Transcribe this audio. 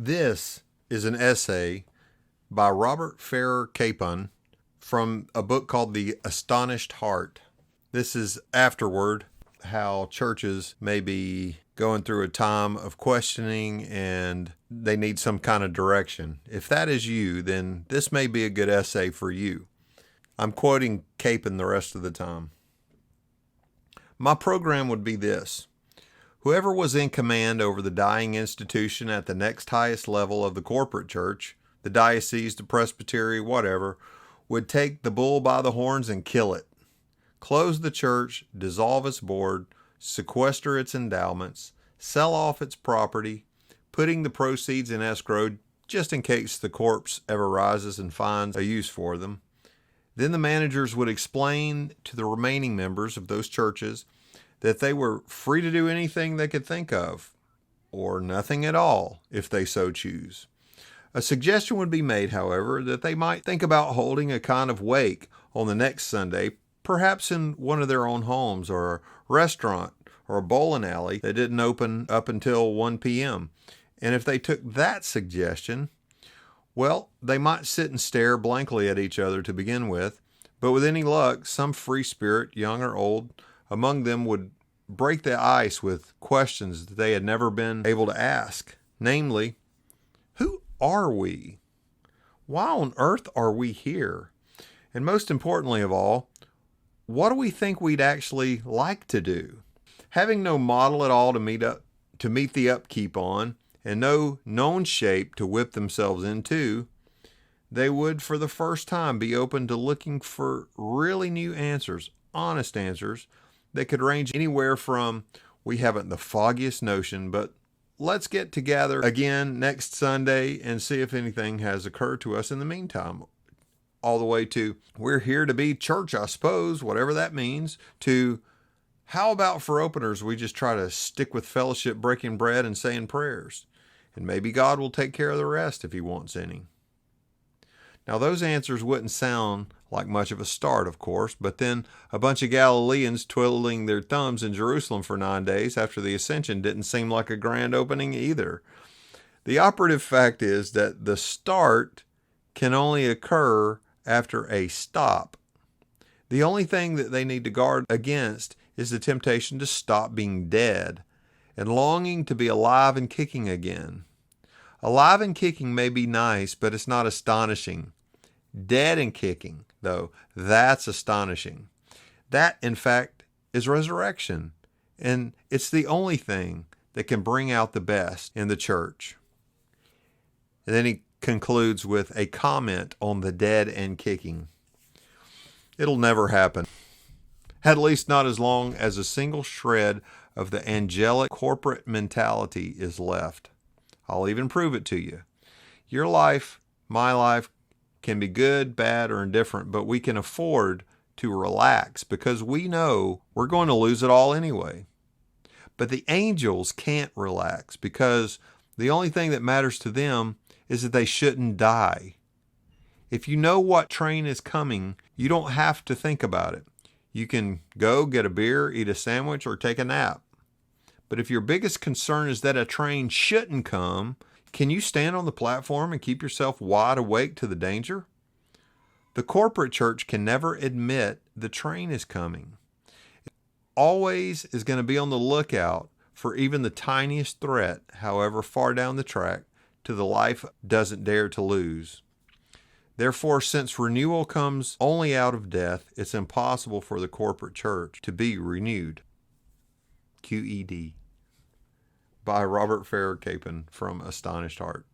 This is an essay by Robert Farrar Capon from a book called The Astonished Heart. This is afterword, how churches may be going through a time of questioning and they need some kind of direction. If that is you, then this may be a good essay for you. I'm quoting Capon the rest of the time. My program would be this. Whoever was in command over the dying institution at the next highest level of the corporate church, the diocese, the presbytery, whatever, would take the bull by the horns and kill it. Close the church, dissolve its board, sequester its endowments, sell off its property, putting the proceeds in escrow just in case the corpse ever rises and finds a use for them. Then the managers would explain to the remaining members of those churches that they were free to do anything they could think of, or nothing at all if they so choose. A suggestion would be made, however, that they might think about holding a kind of wake on the next Sunday, perhaps in one of their own homes or a restaurant or a bowling alley that didn't open up until 1 p.m. And if they took that suggestion, well, they might sit and stare blankly at each other to begin with, but with any luck, some free spirit, young or old, among them would break the ice with questions that they had never been able to ask. Namely, who are we? Why on earth are we here? And most importantly of all, what do we think we'd actually like to do? Having no model at all to meet the upkeep on, and no known shape to whip themselves into, they would for the first time be open to looking for really new answers, honest answers, that could range anywhere from, we haven't the foggiest notion, but let's get together again next Sunday and see if anything has occurred to us in the meantime, all the way to, we're here to be church, I suppose, whatever that means, to, how about for openers, we just try to stick with fellowship, breaking bread, and saying prayers, and maybe God will take care of the rest if he wants any. Now, those answers wouldn't sound like much of a start, of course, but then a bunch of Galileans twiddling their thumbs in Jerusalem for 9 days after the Ascension didn't seem like a grand opening either. The operative fact is that the start can only occur after a stop. The only thing that they need to guard against is the temptation to stop being dead and longing to be alive and kicking again. Alive and kicking may be nice, but it's not astonishing. Dead and kicking, though, that's astonishing. That, in fact, is resurrection, and it's the only thing that can bring out the best in the church. And then he concludes with a comment on the dead and kicking. It'll never happen, at least not as long as a single shred of the angelic corporate mentality is left. I'll even prove it to you. Your life, my life, can be good, bad, or indifferent, but we can afford to relax because we know we're going to lose it all anyway. But the angels can't relax because the only thing that matters to them is that they shouldn't die. If you know what train is coming, you don't have to think about it. You can go get a beer, eat a sandwich, or take a nap. But if your biggest concern is that a train shouldn't come, can you stand on the platform and keep yourself wide awake to the danger? The corporate church can never admit the train is coming. It always is going to be on the lookout for even the tiniest threat, however far down the track, to the life it doesn't dare to lose. Therefore, since renewal comes only out of death, it's impossible for the corporate church to be renewed. QED. By Robert Farrar Capon from Astonished Heart.